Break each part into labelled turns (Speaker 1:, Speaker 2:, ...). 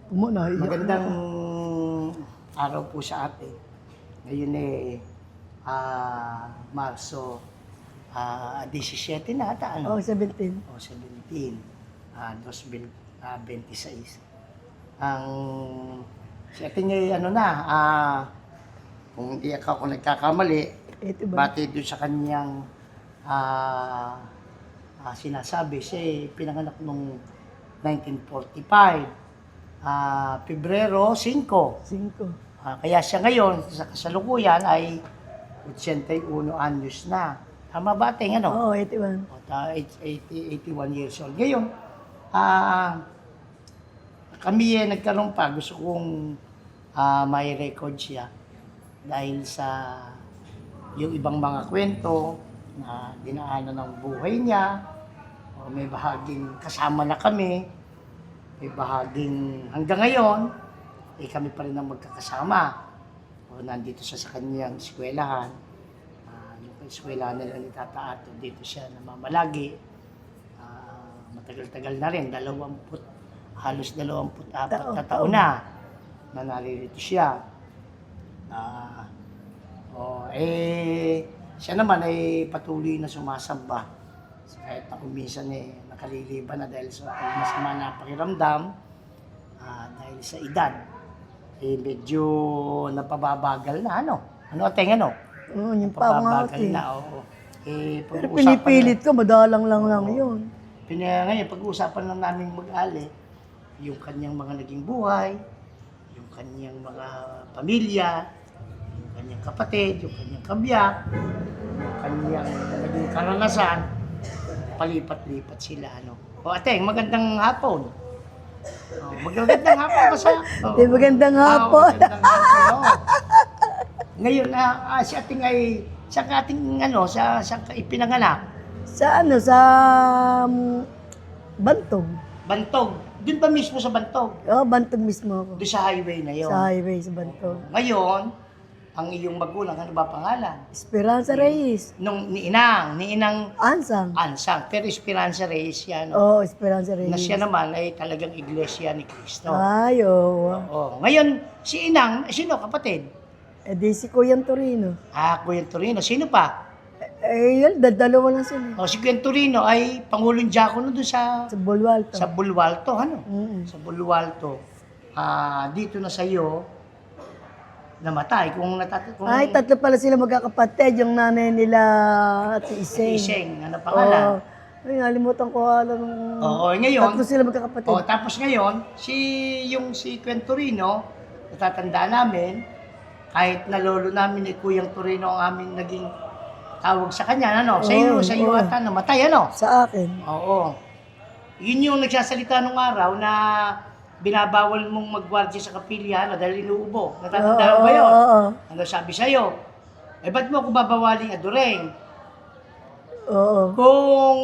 Speaker 1: Magandang araw po sa atin. Ngayon Marso 17 na ata, ano?
Speaker 2: Oh, 17.
Speaker 1: O, 17, 2026. Ang si ating kung hindi ako nagkakamali,
Speaker 2: Ito ba?
Speaker 1: batid doon sa kanyang sinasabi, siya pinanganak noong 1945. Pebrero 5.
Speaker 2: 5.
Speaker 1: Kaya siya ngayon, sa kasalukuyan ay 81 anyos na. Tama ba ating ano?
Speaker 2: Oo, 81.
Speaker 1: 81 years old. Ngayon, kami nagkaroon pa, gusto kong may record siya dahil sa yung ibang mga kwento na dinaanan ng buhay niya. O may bahaging kasama na kami. May bahaging hanggang ngayon, kami pa rin ang magkakasama. O nandito siya sa kanyang eskwelahan. Yung eskwelahan nila ni Tata Ato, dito siya namamalagi. Matagal-tagal na rin, halos 24 na taon na naririto siya. Siya naman ay patuloy na sumasamba. Kahit na kung minsan nakaliliban na dahil sa masama na pakiramdam, dahil sa edad, medyo napababagal na, ano? Ano ating ano?
Speaker 2: Oo, yung pangat
Speaker 1: Napababagal na, oo.
Speaker 2: Pero pinipilit ko, madalang lang yun.
Speaker 1: Ngayon, pag-uusapan lang namin mag-ali, yung kanyang mga naging buhay, yung kanyang mga pamilya, yung kanyang kapatid, yung kanyang kabiyak, yung kanyang naging karanasan, palipat-lipat sila, ano. O ateng, magandang hapon. Magandang hapon ba sa?
Speaker 2: Magandang hapon.
Speaker 1: Magandang hapon. Ngayon, si ating ay, sa ating, sa ipinanganak.
Speaker 2: Sa Bantog.
Speaker 1: Bantog. Doon ba mismo sa Bantog?
Speaker 2: Oo, Bantog mismo ako.
Speaker 1: Doon sa highway na yon.
Speaker 2: Sa highway, sa Bantog.
Speaker 1: Ngayon, ang iyong magulang, ano ba pangalan?
Speaker 2: Esperanza Reyes.
Speaker 1: Ni Inang
Speaker 2: Ansang.
Speaker 1: Ansang. Pero Esperanza Reyes yan.
Speaker 2: Oo, Esperanza Reyes.
Speaker 1: Na siya naman ay talagang iglesia ni Cristo.
Speaker 2: Ay, oo.
Speaker 1: Oo. Ngayon, si Inang, sino kapatid?
Speaker 2: Di si Kuyang Torino.
Speaker 1: Kuya Torino. Sino pa?
Speaker 2: Yun, dalawa lang sila.
Speaker 1: Si Kuya Torino ay Pangulong Diakono doon
Speaker 2: Sa Bulwalto.
Speaker 1: sa Bulwalto, ano?
Speaker 2: Mm.
Speaker 1: Sa Bulwalto. Dito na sa iyo namatay kung
Speaker 2: Ay, tatlo pala sila magkakapatid. Yung nanay nila at si Iseng.
Speaker 1: Iseng, ano pangalan?
Speaker 2: Ay, nalimutan ko alam.
Speaker 1: Oo, ngayon.
Speaker 2: Tatlo sila magkakapatid.
Speaker 1: Tapos ngayon, si Kuya Torino, natatandaan namin, kahit nalolo namin ni Kuyang Torino ang aming naging tawag sa kanya, ano? Sa iyo ata namatay, ano?
Speaker 2: Sa akin.
Speaker 1: Oo. Yun yung nagsasalita nung araw na binabawal mong magwardya sa kapilya, ano, dahil inuubo. Natatandaan ba yun?
Speaker 2: Oo.
Speaker 1: Ano sabi sa'yo? Ba't mo ako babawaling aduring?
Speaker 2: Oo.
Speaker 1: Kung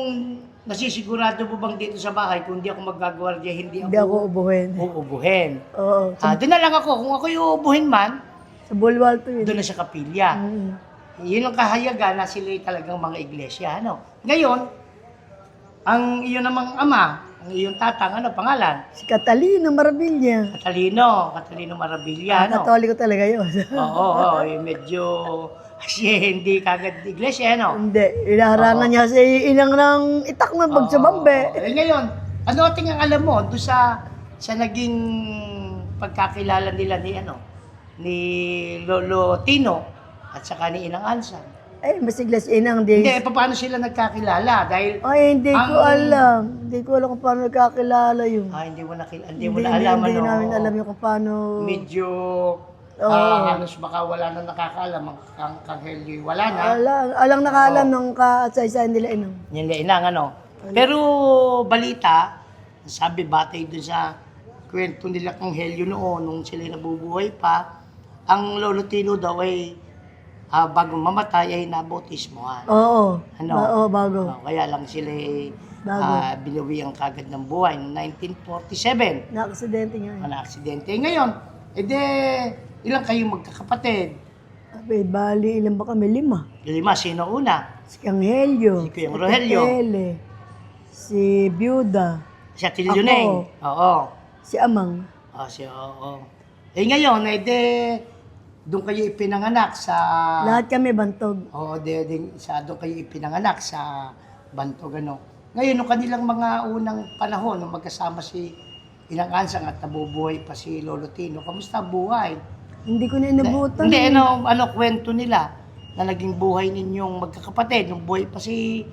Speaker 1: nasisigurado mo bang dito sa bahay, kung hindi ako magagwardya, hindi
Speaker 2: ako ubuhin.
Speaker 1: uubuhin.
Speaker 2: Oo.
Speaker 1: Doon na lang ako. Kung ako uubuhin man,
Speaker 2: Sa Bulwalto yun.
Speaker 1: doon na sa kapilya.
Speaker 2: Mm.
Speaker 1: Yun ang kahayagan na sila talagang mga iglesia. Ano? Ngayon, ang iyong namang ama, ang iyong tatang, ano pangalan?
Speaker 2: Si Catalino Maravilla.
Speaker 1: Catalino Maravilla, ano?
Speaker 2: Katoliko talaga yun.
Speaker 1: Oo, medyo hindi kagad iglesia, ano?
Speaker 2: Hindi. Inaharangan niya si inang ng itak ng bagsabambe.
Speaker 1: Ngayon, ano ating ang alam mo doon sa naging pagkakilala nila ni Lolo Tino at saka ni Inang Ansang?
Speaker 2: Masigla si inang.
Speaker 1: Hindi, paano sila nagkakilala? Dahil
Speaker 2: Hindi ko alam. Hindi ko alam kung paano nagkakilala yun.
Speaker 1: hindi mo na alam,
Speaker 2: Hindi
Speaker 1: ano?
Speaker 2: namin alam yung kung paano.
Speaker 1: Medyo halos baka wala na nakakaalam ang Kanghelyo, wala na.
Speaker 2: Alang nakaalam ng kasaysayan nila inang.
Speaker 1: Yan na Inang, ano? Pero balita, sabi batay doon sa kwento nila Kanghelyo noon, nung sila nabubuhay pa, ang Lolo Tino daw ay bago mamatay ay nabautismohan.
Speaker 2: Oo.
Speaker 1: Ano?
Speaker 2: Oo, bago.
Speaker 1: Kaya lang sila binawian kagad ng buhay noong 1947.
Speaker 2: Na-aksidente nga.
Speaker 1: Na-aksidente. Ngayon, ilang kayong magkakapatid?
Speaker 2: Bali, ilan ba kami? 5.
Speaker 1: 5, sino una?
Speaker 2: Si Angelio.
Speaker 1: Si Kuyang Rogelio.
Speaker 2: Si Biuda.
Speaker 1: Si Ate Luneng. Oo.
Speaker 2: Si Amang.
Speaker 1: Oo. Eh ngayon, doon kayo ipinanganak sa...
Speaker 2: Lahat kami bantog.
Speaker 1: Oo, doon kayo ipinanganak sa Bantog, ano. Ngayon, nung kanilang mga unang panahon, nung magkasama si Inang Ansang at nabubuhay pa si Lolo Tino, kamusta ang buhay?
Speaker 2: Hindi ko na inabutan.
Speaker 1: Hindi, ano kwento nila na naging buhay ninyong magkakapatid nung buhay pa si...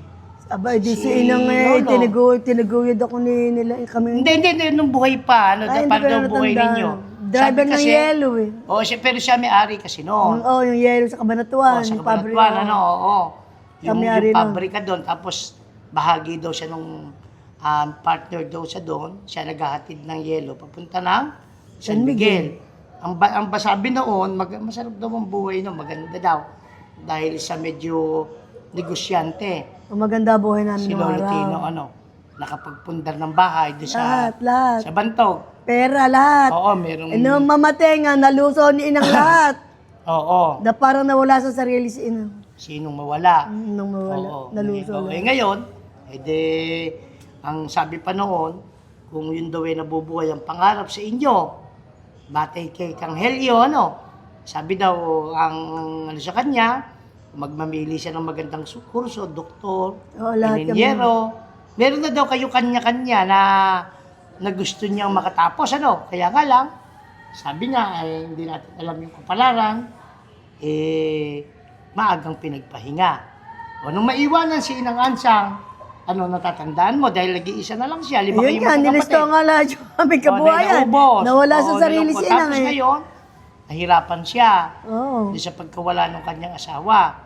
Speaker 2: Aba, di
Speaker 1: Si
Speaker 2: si Inang
Speaker 1: Lolo.
Speaker 2: tinaguyod ako nila kami.
Speaker 1: Hindi, nung buhay pa,
Speaker 2: Ay, hindi
Speaker 1: paano
Speaker 2: ko na
Speaker 1: daw buhay
Speaker 2: natandaan.
Speaker 1: ninyo?
Speaker 2: Driver
Speaker 1: Sabi
Speaker 2: ng
Speaker 1: kasi-
Speaker 2: yelo eh.
Speaker 1: Oo, pero siya may-ari kasi noon.
Speaker 2: Yung yelo sa Kabanatuan.
Speaker 1: Sa
Speaker 2: yung pabrika.
Speaker 1: Cabanatuan, ano, oo.
Speaker 2: Kami-ari
Speaker 1: Yung
Speaker 2: nun.
Speaker 1: pabrika doon, tapos bahagi daw siya nung partner daw siya doon. Siya naghahatid ng yelo papunta ng San Miguel. Ang sabi noon, masarap daw ang buhay noon, maganda daw. Dahil sa medyo negosyante.
Speaker 2: Ang maganda buhay namin
Speaker 1: Si
Speaker 2: nung
Speaker 1: Lolo
Speaker 2: araw.
Speaker 1: Tino, nakapagpundar ng bahay doon sa
Speaker 2: Lahat.
Speaker 1: Bantog.
Speaker 2: Pera, lahat.
Speaker 1: Oo, merong...
Speaker 2: Nung mamatay nga, naluso ni Inang lahat.
Speaker 1: Oo.
Speaker 2: Parang nawala sa sarili si Inang.
Speaker 1: Sinong mawala.
Speaker 2: Nung mawala.
Speaker 1: Oo.
Speaker 2: Naluso
Speaker 1: Oo.
Speaker 2: lahat.
Speaker 1: Ngayon, ang sabi pa noon, kung yun daw ay nabubuhay ang pangarap sa inyo, batay kay Kang Helio, sabi daw, sa kanya, magmamili siya ng magandang kurso, doktor,
Speaker 2: Oo, lahat kami.
Speaker 1: ingenyero. Meron na daw kayo kanya-kanya na gusto niyang makatapos, Kaya nga lang, sabi niya, hindi natin alam yung kapalaran, maagang pinagpahinga. O nung maiwanan si Inang Ansang, natatandaan mo, dahil nag-iisa na lang siya, lima
Speaker 2: Ayun
Speaker 1: kayo
Speaker 2: nga, nilisto nga lahat yung aming kabuhayan. Nawala sa sarili si Inang
Speaker 1: Tapos
Speaker 2: eh.
Speaker 1: ngayon, nahirapan siya
Speaker 2: Oo.
Speaker 1: sa pagkawala ng kanyang asawa.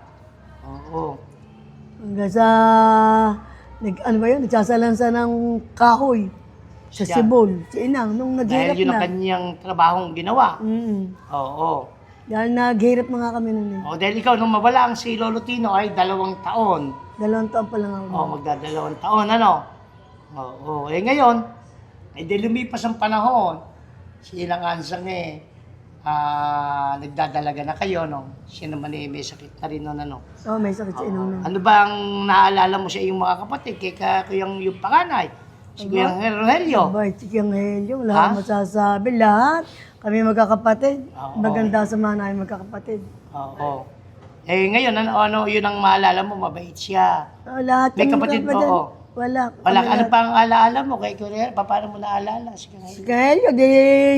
Speaker 1: Oo.
Speaker 2: Hanggang sa, nagsasalansa ng kahoy sa
Speaker 1: Siya.
Speaker 2: Sibol. Si Inang, nung naghirap
Speaker 1: Dahil yun ang
Speaker 2: na.
Speaker 1: kanyang trabahong ginawa. Oo.
Speaker 2: Dahil naghirap na nga kami nun eh.
Speaker 1: O, dahil ikaw, nung mawala ang si Lolo Tino ay 2 taon.
Speaker 2: 2 taon pa lang ako.
Speaker 1: O, magdadalawang taon, Oo. Ngayon, di lumipas ang panahon. Si Inang Ansang nagdadalaga na kayo, Siya naman may sakit na rin noon,
Speaker 2: Oo, may sakit si Inang nun.
Speaker 1: Ano ba ang naalala mo sa iyong mga kapatid? Yung panganay, si Kuyang Rogelio.
Speaker 2: Abay, Chikang Helio,
Speaker 1: Ha?
Speaker 2: lahat masasabi, lahat. Kami magkakapatid.
Speaker 1: Oo.
Speaker 2: Maganda sa mga namin magkakapatid.
Speaker 1: Oo. Ngayon, ano yun ang maalala mo? Mabait siya.
Speaker 2: Lahat
Speaker 1: May
Speaker 2: kami
Speaker 1: kapatid mo,
Speaker 2: magkakapatid.
Speaker 1: oo.
Speaker 2: Wala.
Speaker 1: Wala,
Speaker 2: Kami
Speaker 1: ano
Speaker 2: lahat.
Speaker 1: pa ang alaala mo kay Kuya? Paano mo naalala? Sige nga.
Speaker 2: Si Helio, di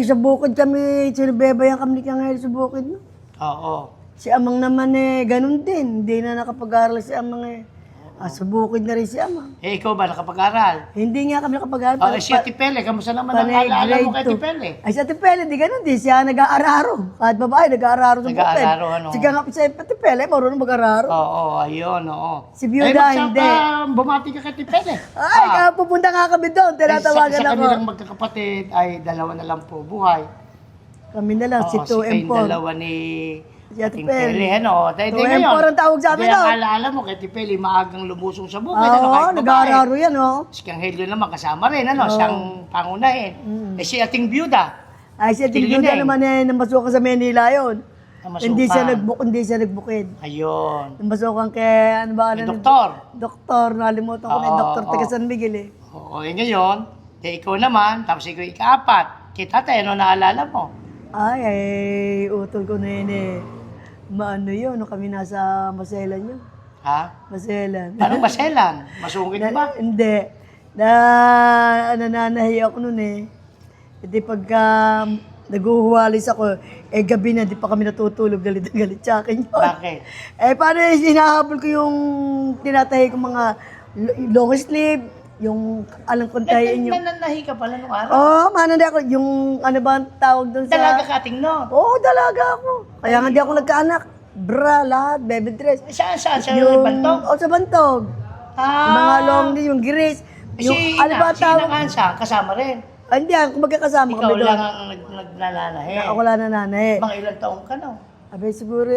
Speaker 2: sa bukid kami, sinubebayan kami ni Kang Helio sa bukid. No?
Speaker 1: Oo.
Speaker 2: Si Amang naman ganun din. Hindi na nakapag-aral si Amang sa bukid na rin si Amang.
Speaker 1: Ikaw ba nakapag-aral?
Speaker 2: Hindi nga kami nakapag-aral.
Speaker 1: Si Ate Pele, kamusta naman ang
Speaker 2: panay
Speaker 1: alaala mo kay
Speaker 2: grade
Speaker 1: Ate Pele?
Speaker 2: Ay, si Ate Pele, di ganun din. Siya nag-aararo. Kahit babae, nag-aararo sa bukid.
Speaker 1: Nag-aararo,
Speaker 2: Si Ate Pele, marunong mag-aararo.
Speaker 1: Oo, ayun, oo.
Speaker 2: Si Byuda, hindi.
Speaker 1: Bumati ka kay Ate Pele.
Speaker 2: Ay, pupunta nga kami doon. Tinatawagan
Speaker 1: Sa
Speaker 2: ako.
Speaker 1: kanilang magkakapatid ay 2 na lang po buhay.
Speaker 2: Kami na lang, si
Speaker 1: Oo,
Speaker 2: 2
Speaker 1: kayong
Speaker 2: and 4.
Speaker 1: dalawa ni
Speaker 2: Si Ate
Speaker 1: Ating
Speaker 2: Pele.
Speaker 1: Pele, Dahil
Speaker 2: 2 and 4 ang tawag sa amin,
Speaker 1: Kaya
Speaker 2: no?
Speaker 1: alaala mo kay Ate Pele, maagang lumusong sa bukid,
Speaker 2: Oo,
Speaker 1: kahit babae.
Speaker 2: nag-aararo yan, oh.
Speaker 1: Si Kang Helio naman kasama rin, siyang pangunahin. Si Ating Byuda,
Speaker 2: Ay, si Ate Byuda
Speaker 1: Tilineng.
Speaker 2: naman namasukan sa Manila yun.
Speaker 1: namasukan.
Speaker 2: Hindi siya nagbukid.
Speaker 1: Ayun.
Speaker 2: Namasukan kay,
Speaker 1: May doktor.
Speaker 2: Doktor, nalimutan ko na yung
Speaker 1: Oo,
Speaker 2: doktor
Speaker 1: oo.
Speaker 2: taga San Miguel eh.
Speaker 1: Oo, ngayon, ikaw naman, tapos ikaw ika-4. Kay tatay, ano naalala mo?
Speaker 2: Ay, utol ko na yun eh. Maano yun, nung kami nasa Maselan yun.
Speaker 1: Ha?
Speaker 2: Maselan.
Speaker 1: Anong baselan? Masungit ba?
Speaker 2: Hindi. Nananahi ako nun eh. Hindi pagka naguhuwalis ako, gabi na, di pa kami natutulog, galit na galit sa akin yun.
Speaker 1: Bakit?
Speaker 2: Paano hinahabol ko yung tinatahi ko mga long sleeve, yung alam kong tahiin yung...
Speaker 1: Nananahi ka pala nung araw.
Speaker 2: Oo, mananda ako. Yung ano ba ang tawag doon sa...
Speaker 1: Dalaga ka ating no?
Speaker 2: Oo, dalaga ako. Kaya nga di ako nagkaanak. Bra, lahat, baby dress.
Speaker 1: Saan? Sa
Speaker 2: Yung,
Speaker 1: Bantog?
Speaker 2: sa bantog. Yung mga long din, yung gris. Yung, ano ba ang
Speaker 1: si
Speaker 2: tawag?
Speaker 1: Inang Ansang, kasama rin.
Speaker 2: Hindi, ako magkakasama
Speaker 1: Ikaw
Speaker 2: kami doon.
Speaker 1: lang ang nagnananahe.
Speaker 2: Ako lang na nanay.
Speaker 1: Mga ilang taong ka no?
Speaker 2: Abay, siguro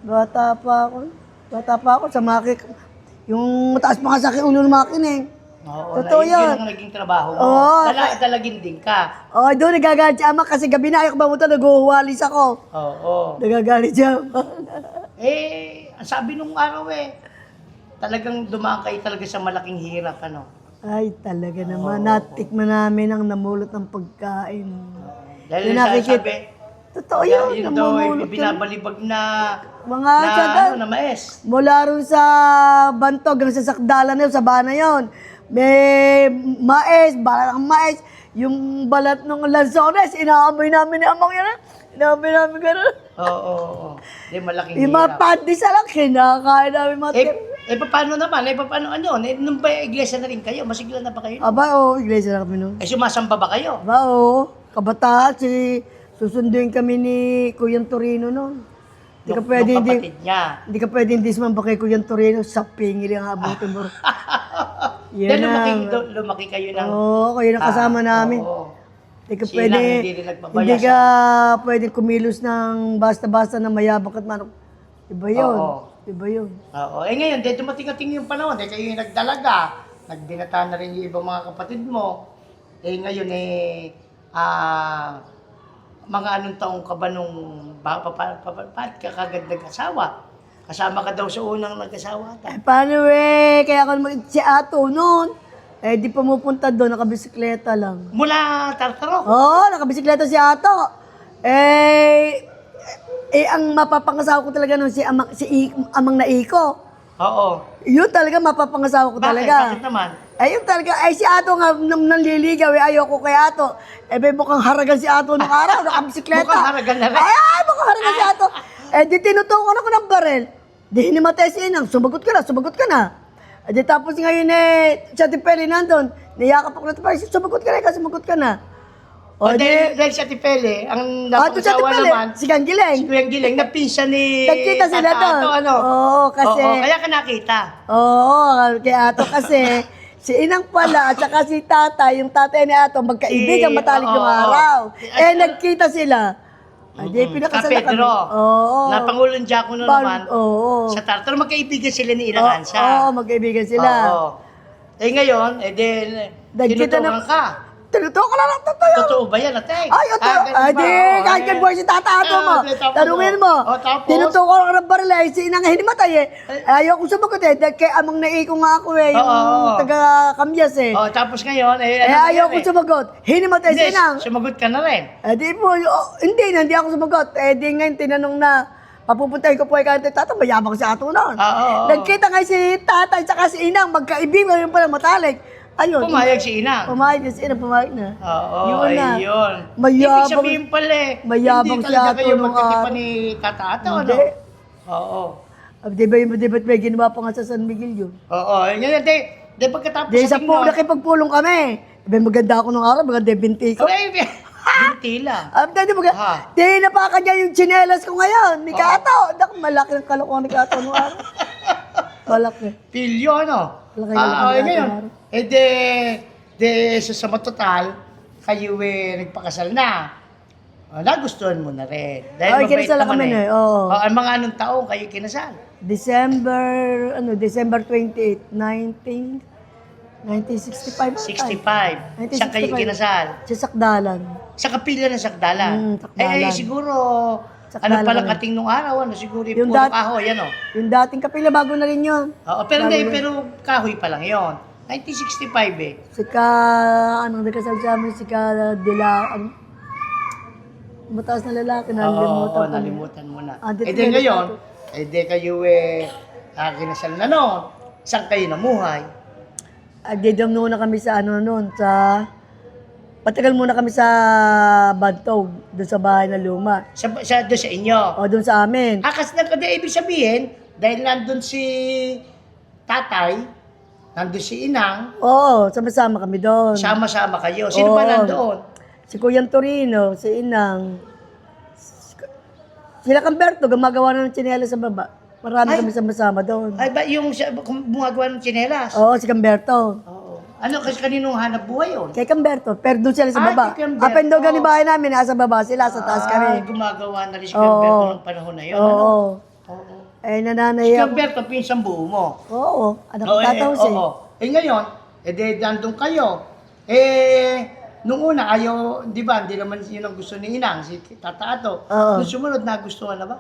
Speaker 2: bata pa ako sa makik. Yung mataas pa nga sa akin ulo ng makinig.
Speaker 1: Oo,
Speaker 2: Totoo
Speaker 1: yun
Speaker 2: yan.
Speaker 1: ang naging trabaho mo.
Speaker 2: Oo.
Speaker 1: Dalagin din ka.
Speaker 2: Oh, doon nagagalit si ama kasi gabi na ayaw ko mamunta, naghuhuwalis ako.
Speaker 1: Oo.
Speaker 2: Nagagalit si ama.
Speaker 1: Ang sabi nung araw talagang dumaan kayo talaga sa malaking hirap,
Speaker 2: Ay, talaga naman. Natikman namin ang namulot ng pagkain.
Speaker 1: Dahil
Speaker 2: Yung
Speaker 1: sa
Speaker 2: nakikita-
Speaker 1: sabi,
Speaker 2: Totoo yun.
Speaker 1: yun daw ay
Speaker 2: Namumulot yun.
Speaker 1: binabalibag na
Speaker 2: Mga
Speaker 1: na,
Speaker 2: tiyaga.
Speaker 1: na mais.
Speaker 2: Mula rin sa Bantog, hanggang sa Sakdalan na yun, sa Bana yun. May mais, balat ng mais. Yung balat ng lansones, inaamoy namin ni Amang yan. Inaamoy namin gano'n.
Speaker 1: Oo. Di malaking
Speaker 2: Yung mga
Speaker 1: hirap.
Speaker 2: panty sa lang, kinakain namin mga tip.
Speaker 1: Paano naman? Paano ano? Nung ba iglesia na rin kayo? Masigla na ba kayo?
Speaker 2: Aba, oo, iglesia na kami nun.
Speaker 1: Sumasamba ba kayo?
Speaker 2: Aba, oo, kabataan, susunduin kami ni Kuyang Torino nun. Hindi ka pwede
Speaker 1: Nung
Speaker 2: hindi,
Speaker 1: kapatid niya.
Speaker 2: hindi ka pwede hindi sumamba kay Kuyang Torino, sa pingil ang abutin mo.
Speaker 1: Dahil
Speaker 2: Yan
Speaker 1: lumaki kayo ng...
Speaker 2: Oo, kayo na kasama namin.
Speaker 1: Oo.
Speaker 2: Hindi ka
Speaker 1: Sila
Speaker 2: pwede,
Speaker 1: hindi rin nagpabaya
Speaker 2: hindi ka pwede kumilos ng basta-basta na mayabang at manok. Iba yun.
Speaker 1: Oo.
Speaker 2: Iba yun.
Speaker 1: Oo. Ngayon, dahil dumating-ating yung panahon, dahil kayo yung nagdalaga, nagbinata na rin yung ibang mga kapatid mo. Ngayon, mga anong taong ka ba nung ba't ka kagad nag-asawa? Kasama ka daw sa unang nag-asawa ata.
Speaker 2: Paano kaya ako si Ato noon, di pumupunta doon, nakabisikleta lang.
Speaker 1: Mula Tartaro.
Speaker 2: Oo, nakabisikleta si Ato. Ang mapapangasawa ko talaga noon, si Amang Naiko.
Speaker 1: Oo.
Speaker 2: Yun talaga mapapangasawa ko talaga.
Speaker 1: Bakit naman?
Speaker 2: Ayun talaga, si Ato nga nanliligaw, ayoko kay Ato. May mukhang haragan si Ato nung araw, nakabisikleta.
Speaker 1: Mukhang haragan na rin.
Speaker 2: Ay, mukhang haragan si Ato. Di tinutukan ako ng barel. Di hinimatay si Inang, sumagot ka na. Di tapos ngayon sa Tipeli nandun, niyakap ako na Tipeli, sumagot ka na.
Speaker 1: Dahil sa Tipele, ang
Speaker 2: Ato sa
Speaker 1: napangasawa
Speaker 2: Tipeli,
Speaker 1: naman,
Speaker 2: si Ganggiling.
Speaker 1: si Kuyang Giling, napinsa ni
Speaker 2: Nagkita sila
Speaker 1: Tata
Speaker 2: doon.
Speaker 1: Ato, ano?
Speaker 2: Oo, kasi...
Speaker 1: Oo, kaya ka nakita.
Speaker 2: Oo, kay Ato kasi, si Inang pala at saka si Tata, yung tatay ni Ato, magkaibigan matalik yung araw. Nagkita sila. Di pinakasala kami.
Speaker 1: Pedro.
Speaker 2: Oo.
Speaker 1: Na Pangulong Jaco naman.
Speaker 2: Oo.
Speaker 1: Sa Tartaro, magkaibigan sila ni Ilang Ansa.
Speaker 2: Oo, magkaibigan sila.
Speaker 1: Oo. Ngayon,
Speaker 2: Nagkita
Speaker 1: tinutukan
Speaker 2: na-
Speaker 1: ka.
Speaker 2: Tinutukan na lang, totoo.
Speaker 1: Totoo ba yan, ate?
Speaker 2: Ay, ito. Kahit yan boy, si Tata Ato mo. Tanungin mo.
Speaker 1: Tapos?
Speaker 2: Tinutukan ako ng baril si Inang hinimatay Ayaw ko sumagot dahil kay Amang Naiko nga ako yung
Speaker 1: Oo.
Speaker 2: taga-Kamyas
Speaker 1: Tapos ngayon,
Speaker 2: ayaw ko sumagot. Hinimatay si
Speaker 1: Hindi,
Speaker 2: Inang.
Speaker 1: sumagot ka na rin.
Speaker 2: Di po, hindi ako sumagot. Di ngayon tinanong na, papupuntahin ko po kay Tata, mayabang si Ato noon.
Speaker 1: Oo.
Speaker 2: Nagkita nga si Tata at saka si Inang, magkaibigan yung pala matalik. Ayun.
Speaker 1: Pumayag si Inang.
Speaker 2: Pumayag na si Inang, pumayag na.
Speaker 1: Oo,
Speaker 2: Yun na.
Speaker 1: ayun.
Speaker 2: Mayabang-
Speaker 1: Ibig sabihin pala
Speaker 2: mayabang
Speaker 1: hindi
Speaker 2: siya
Speaker 1: talaga kayo
Speaker 2: ito nung
Speaker 1: magkatipa
Speaker 2: araw.
Speaker 1: ni Tata Ato, ano?
Speaker 2: Hindi.
Speaker 1: Oo.
Speaker 2: Di ba't may ginawa pa nga sa San Miguel yun?
Speaker 1: Oo, ngayon, di pagkatapos
Speaker 2: Di sa
Speaker 1: tingnan-
Speaker 2: nakipagpulong kami. Maganda ako nung araw, maganda yung binti ko.
Speaker 1: Ay, binti lang.
Speaker 2: Di
Speaker 1: Ha?
Speaker 2: napakan niya yung tsinelas ko ngayon. Ni Kato. Malaki ng kalokohan ni Kato nung araw. Malaki.
Speaker 1: Pilyo, ano?
Speaker 2: Wala kayo
Speaker 1: Ngayon,
Speaker 2: nakakarating.
Speaker 1: sa matotal, kayo nagpakasal na. Nagustuhan mo na rin. Dahil mabait
Speaker 2: kinasal
Speaker 1: naman
Speaker 2: kami na oo.
Speaker 1: Ang mga anong taong kayo kinasal?
Speaker 2: December 28, 1965.
Speaker 1: 65. Saan kayo
Speaker 2: 1965.
Speaker 1: kinasal?
Speaker 2: Sa Sakdalan.
Speaker 1: Sa kapila ng Sakdalan.
Speaker 2: Sakdalan.
Speaker 1: Siguro,
Speaker 2: Sakdalan
Speaker 1: ano pala
Speaker 2: kami.
Speaker 1: kating nung araw, siguro
Speaker 2: Yung
Speaker 1: puro
Speaker 2: dat-
Speaker 1: kahoy, ano?
Speaker 2: Yung dating kapila, bago na rin yun.
Speaker 1: Oo, pero hindi, pero kahoy pa lang yon. 1965
Speaker 2: Nagkasal sa amin, mataas na lalaki, nalimutan ko.
Speaker 1: nalimutan mo na.
Speaker 2: Dito
Speaker 1: Then
Speaker 2: na
Speaker 1: ngayon, kayo kinasal na noon. Saan kayo namuhay?
Speaker 2: Agdedam muna kami sa patagal muna kami sa Bantog, doon sa bahay na luma.
Speaker 1: Doon sa inyo?
Speaker 2: O, doon sa amin.
Speaker 1: Kasi ibig sabihin, dahil nandun si tatay, nandun si inang,
Speaker 2: Oo, sama-sama kami doon.
Speaker 1: sama-sama kayo. Sino ba
Speaker 2: Oo.
Speaker 1: nandoon?
Speaker 2: Si Kuyang Torino, si Inang. Sila Camberto, gumagawa na ng tsinelas sa baba. Marami kami sama-sama doon.
Speaker 1: Ay ba yung gumagawa ng tsinelas?
Speaker 2: Oo, si Camberto.
Speaker 1: Oo. Ano, kasi kaninong hanap buhay yun?
Speaker 2: Kay Camberto, pero doon sila sa
Speaker 1: Ay,
Speaker 2: baba.
Speaker 1: kay Camberto.
Speaker 2: Up and down ni bahay namin, nasa baba sila, sa taas
Speaker 1: Ay,
Speaker 2: kami.
Speaker 1: gumagawa na rin si Gilberto ng panahon na yun. Ano?
Speaker 2: Oo.
Speaker 1: Oo.
Speaker 2: Eh, nananay
Speaker 1: Si
Speaker 2: ako.
Speaker 1: Gilberto, pinsang buo mo.
Speaker 2: Oo, anak ko
Speaker 1: Oo,
Speaker 2: tataw siya.
Speaker 1: oo. Ngayon, nandun kayo. Nung una, di ba, hindi naman yun ang gusto ni Inang, si Tata Ato.
Speaker 2: Oo.
Speaker 1: Nung sumunod, nagustuhan na ba?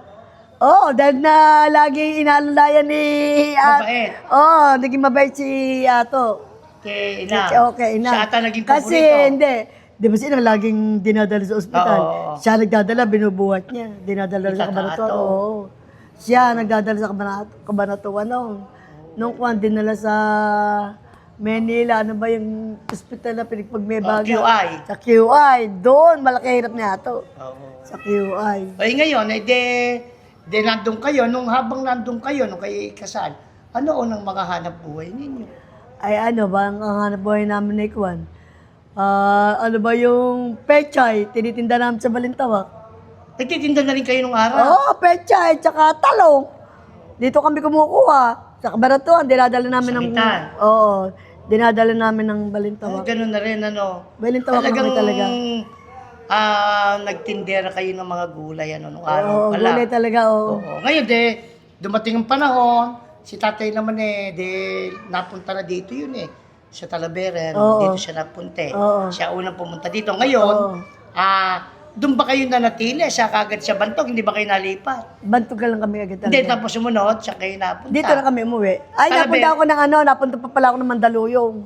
Speaker 2: Oo, dahil na lagi inaalalayan ni...
Speaker 1: Mabait.
Speaker 2: Oo, naging mabait si Ato.
Speaker 1: kay ina.
Speaker 2: Okay, ina.
Speaker 1: Siya ata naging
Speaker 2: Kasi
Speaker 1: paborito.
Speaker 2: hindi. Di ba sila laging dinadala sa ospital?
Speaker 1: Oo.
Speaker 2: Siya nagdadala, binubuhat niya. Dinadala sa kabanatuan.
Speaker 1: Itatato.
Speaker 2: Oo. Siya nagdadala sa kabanatuan noon. Nung kwan, dinala sa Manila, ano ba yung ospital na pinagpagmebaga?
Speaker 1: QI.
Speaker 2: Sa QI. Doon, malaki hirap niya ito.
Speaker 1: Oo.
Speaker 2: Sa QI.
Speaker 1: Ay ngayon, de nandun kayo, nung habang nandun kayo, nung kayo ikasal, ano ang mga hanap buhay ninyo?
Speaker 2: Ay ano ba, ang hanap buhay namin ni Kwan? Ano ba yung pechay, tinitinda namin sa Balintawak.
Speaker 1: Nagtitinda na rin kayo nung araw?
Speaker 2: Oo, pechay, tsaka talong. Dito kami kumukuha. Sa Kabaratuan, dinadala namin ng...
Speaker 1: Sangitan.
Speaker 2: Oo, dinadala namin ng
Speaker 1: Ay,
Speaker 2: Balintawak.
Speaker 1: ganun na rin, ano?
Speaker 2: Balintawak kami talaga.
Speaker 1: Nagtindera kayo ng mga gulay, ano, nung araw
Speaker 2: Oo,
Speaker 1: pala.
Speaker 2: gulay talaga, oo.
Speaker 1: Oo. Ngayon, dumating ang panahon, si tatay naman napunta na dito yun sa Talavera,
Speaker 2: Oo.
Speaker 1: dito siya napunta
Speaker 2: Oo.
Speaker 1: Siya unang pumunta dito. Ngayon,
Speaker 2: Oo.
Speaker 1: doon ba kayo nanatili? Siya kagad sa Bantog, hindi ba kayo nalipat?
Speaker 2: Bantog ka lang kami agad
Speaker 1: Hindi,
Speaker 2: talaga.
Speaker 1: tapos sumunod, siya kayo napunta.
Speaker 2: Dito na kami umuwi. Ay,
Speaker 1: Talavera.
Speaker 2: napunta ako ng napunta pa pala ako ng Mandaluyong.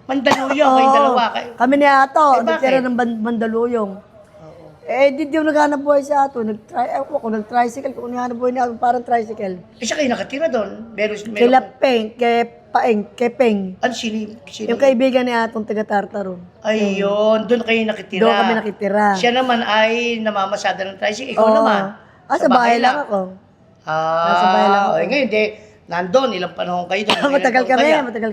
Speaker 1: Mandaluyong, kayong dalawa. Kayo.
Speaker 2: Kami ni Ato,
Speaker 1: Eh, bakit?
Speaker 2: nagtira ng Mandaluyong.
Speaker 1: Oo.
Speaker 2: Di yung naghanap buhay si Ato. Nag-tricycle. Kung naghanap buhay niya, parang tricycle.
Speaker 1: Siya kayo nakatira doon.
Speaker 2: Kila Peng, kay Peng.
Speaker 1: Ano, sino?
Speaker 2: Yung kaibigan ni Atong taga-Tartaro.
Speaker 1: Ayun, doon kayo nakitira.
Speaker 2: Doon kami nakitira.
Speaker 1: Siya naman ay namamasada ng tricycle. Ikaw
Speaker 2: Oo.
Speaker 1: naman.
Speaker 2: Sa bahay lang ako. Nasa bahay lang ako.
Speaker 1: Ngayon, nandun, ilang panahon kayo doon?
Speaker 2: Matagal